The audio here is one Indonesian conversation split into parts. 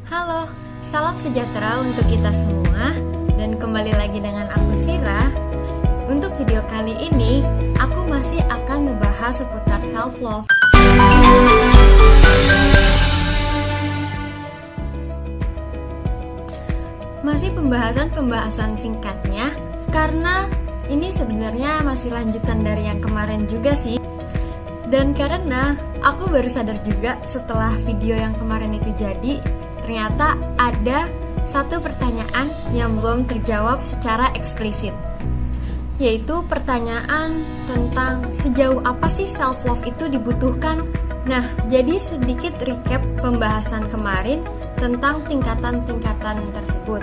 Halo, salam sejahtera untuk kita semua. Dan kembali lagi dengan aku Sira. Untuk video kali ini, aku masih akan membahas seputar self-love. Masih pembahasan singkatnya, karena ini sebenarnya masih lanjutan dari yang kemarin juga sih. Dan karena aku baru sadar juga setelah video yang kemarin itu jadi, ternyata ada satu pertanyaan yang belum terjawab secara eksplisit, yaitu pertanyaan tentang sejauh apa sih self-love itu dibutuhkan. Nah, jadi sedikit recap pembahasan kemarin tentang tingkatan-tingkatan tersebut.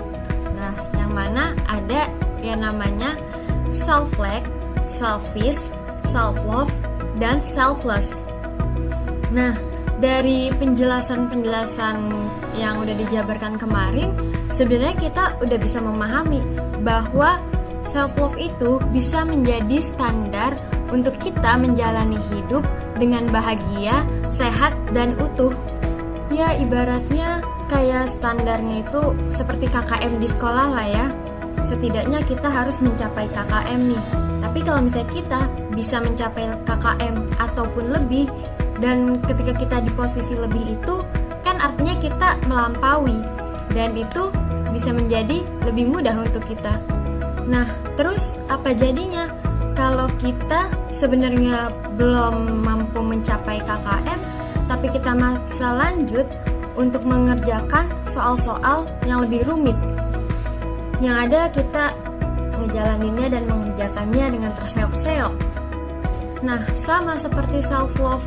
Nah, yang mana ada yang namanya self-like, selfish, self-love, dan selfless. Nah, dari penjelasan-penjelasan yang udah dijabarkan kemarin, sebenarnya kita udah bisa memahami bahwa self-love itu bisa menjadi standar untuk kita menjalani hidup dengan bahagia, sehat, dan utuh. Ya, ibaratnya kayak standarnya itu seperti KKM di sekolah lah ya. Setidaknya kita harus mencapai KKM nih. Tapi kalau misalnya kita bisa mencapai KKM ataupun lebih, dan ketika kita di posisi lebih itu, kan artinya kita melampaui, dan itu bisa menjadi lebih mudah untuk kita. Nah, terus apa jadinya kalau kita sebenarnya belum mampu mencapai KKM, tapi kita maksa lanjut untuk mengerjakan soal-soal yang lebih rumit? Yang ada kita ngejalaninnya dan mengerjakannya dengan terseok-seok. Nah, sama seperti self-love.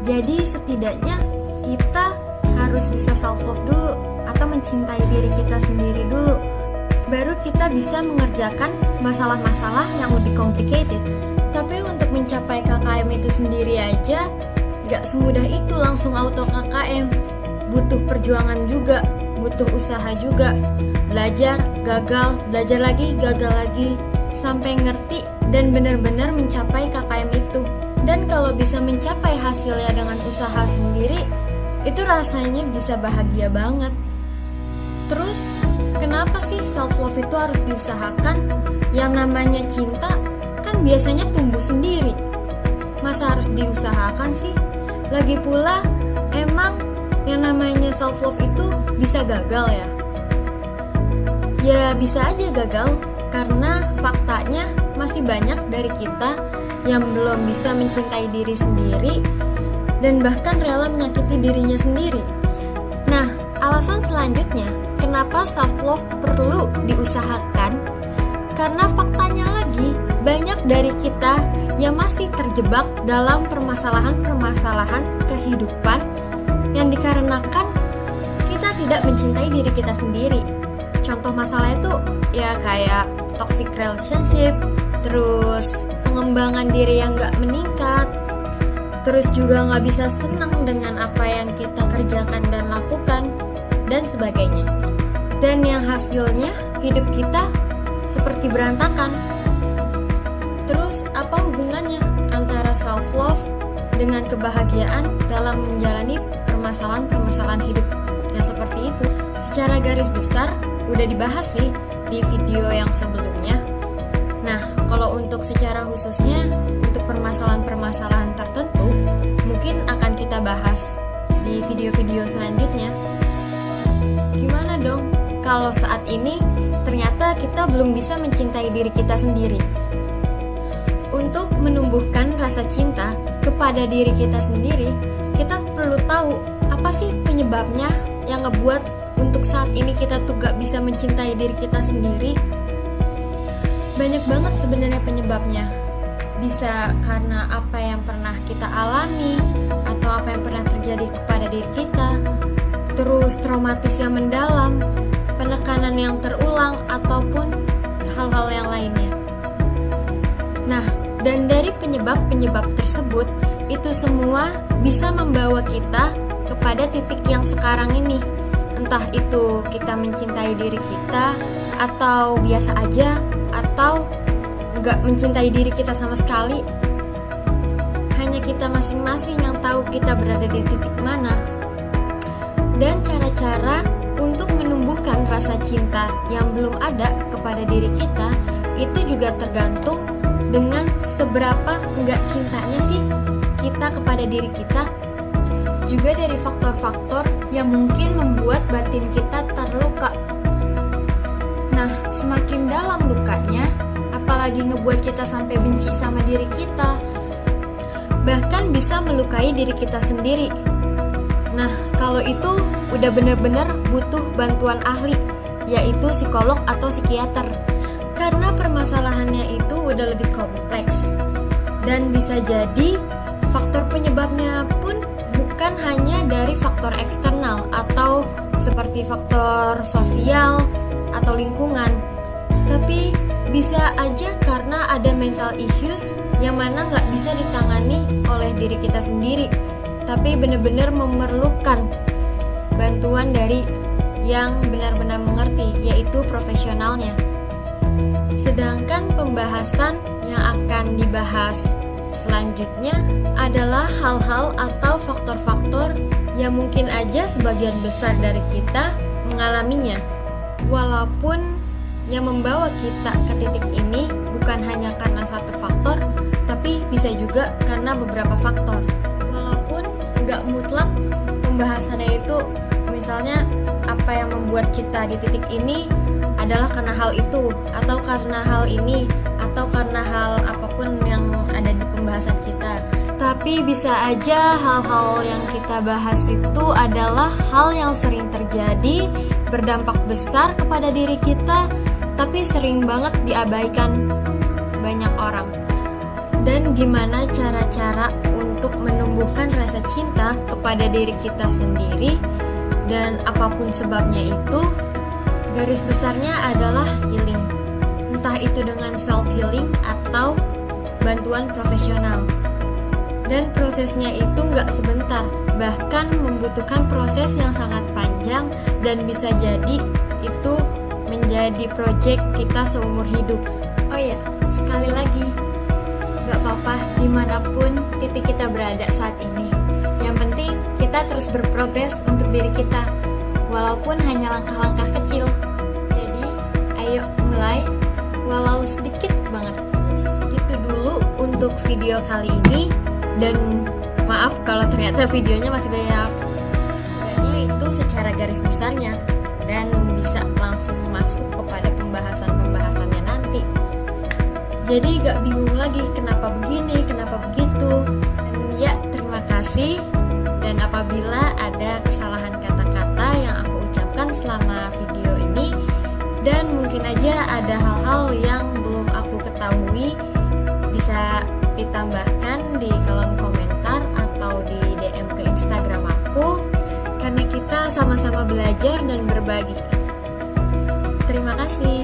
Jadi setidaknya kita harus bisa self-love dulu atau mencintai diri kita sendiri dulu. Baru kita bisa mengerjakan masalah-masalah yang lebih complicated. Tapi untuk mencapai KKM itu sendiri aja gak semudah itu langsung auto KKM. Butuh perjuangan juga, butuh usaha juga. Belajar, gagal, belajar lagi, gagal lagi, sampai ngerti dan benar-benar mencapai KKM itu. Dan kalau bisa mencapai hasilnya dengan usaha sendiri, itu rasanya bisa bahagia banget. Terus, kenapa sih self-love itu harus diusahakan? Yang namanya cinta kan biasanya tumbuh sendiri. Masa harus diusahakan sih? Lagi pula, emang yang namanya self-love itu bisa gagal ya? Ya bisa aja gagal, karena faktanya masih banyak dari kita yang belum bisa mencintai diri sendiri dan bahkan rela menyakiti dirinya sendiri. Nah, alasan selanjutnya kenapa self-love perlu diusahakan, karena faktanya lagi banyak dari kita yang masih terjebak dalam permasalahan-permasalahan kehidupan yang dikarenakan kita tidak mencintai diri kita sendiri. Contoh masalah itu ya kayak toxic relationship, terus pengembangan diri yang gak meningkat, terus juga gak bisa senang dengan apa yang kita kerjakan dan lakukan, dan sebagainya. Dan yang hasilnya hidup kita seperti berantakan. Terus apa hubungannya antara self-love dengan kebahagiaan dalam menjalani permasalahan-permasalahan hidup yang seperti itu? Secara garis besar udah dibahas sih di video yang sebelumnya. Nah, kalau untuk secara khususnya untuk permasalahan-permasalahan tertentu, mungkin akan kita bahas di video-video selanjutnya. Gimana dong kalau saat ini ternyata kita belum bisa mencintai diri kita sendiri? Untuk menumbuhkan rasa cinta kepada diri kita sendiri, kita perlu tahu apa sih penyebabnya yang ngebuat untuk saat ini kita tuh gak bisa mencintai diri kita sendiri. Banyak banget sebenarnya penyebabnya. Bisa karena apa yang pernah kita alami, atau apa yang pernah terjadi kepada diri kita, terus traumatis yang mendalam, penekanan yang terulang, ataupun hal-hal yang lainnya. Nah, dan dari penyebab-penyebab tersebut, itu semua bisa membawa kita kepada titik yang sekarang ini. Entah itu kita mencintai diri kita, atau biasa aja, atau nggak mencintai diri kita sama sekali. Hanya kita masing-masing yang tahu kita berada di titik mana. Dan cara-cara rasa cinta yang belum ada kepada diri kita, itu juga tergantung dengan seberapa enggak cintanya sih kita kepada diri kita. Juga dari faktor-faktor yang mungkin membuat batin kita terluka. Nah, semakin dalam lukanya, apalagi ngebuat kita sampai benci sama diri kita, bahkan bisa melukai diri kita sendiri. Nah, kalau itu udah bener-bener butuh bantuan ahli, yaitu psikolog atau psikiater. Karena permasalahannya itu udah lebih kompleks. Dan bisa jadi faktor penyebabnya pun bukan hanya dari faktor eksternal atau seperti faktor sosial atau lingkungan, tapi bisa aja karena ada mental issues yang mana nggak bisa ditangani oleh diri kita sendiri, tapi benar-benar memerlukan bantuan dari yang benar-benar mengerti, yaitu profesionalnya. Sedangkan pembahasan yang akan dibahas selanjutnya adalah hal-hal atau faktor-faktor yang mungkin aja sebagian besar dari kita mengalaminya. Walaupun yang membawa kita ke titik ini bukan hanya karena satu faktor, tapi bisa juga karena beberapa faktor. Walaupun nggak mutlak pembahasannya itu, misalnya apa yang membuat kita di titik ini adalah karena hal itu, atau karena hal ini, atau karena hal apapun yang ada di pembahasan kita. Tapi bisa aja hal-hal yang kita bahas itu adalah hal yang sering terjadi, berdampak besar kepada diri kita, tapi sering banget diabaikan banyak orang. Dan gimana cara-cara untuk menumbuhkan rasa cinta kepada diri kita sendiri, dan apapun sebabnya itu, garis besarnya adalah healing. Entah itu dengan self-healing atau bantuan profesional. Dan prosesnya itu nggak sebentar, bahkan membutuhkan proses yang sangat panjang dan bisa jadi itu menjadi project kita seumur hidup. Oh ya, sekali lagi, nggak apa-apa dimanapun titik kita berada saat ini. Yang penting kita terus berprogres untuk diri kita, walaupun hanya langkah-langkah kecil. Jadi, ayo mulai, walau sedikit banget. Itu dulu untuk video kali ini. Dan maaf kalau ternyata videonya masih banyak. Sebenarnya itu secara garis besarnya, dan bisa langsung masuk kepada pembahasan-pembahasannya nanti. Jadi gak bingung lagi kenapa begini, kenapa begitu. Dan ya, terima kasih. Dan apabila ada kesalahan kata-kata yang aku ucapkan selama video ini, dan mungkin aja ada hal-hal yang belum aku ketahui, bisa ditambahkan di kolom komentar atau di DM ke Instagram aku, karena kita sama-sama belajar dan berbagi. Terima kasih.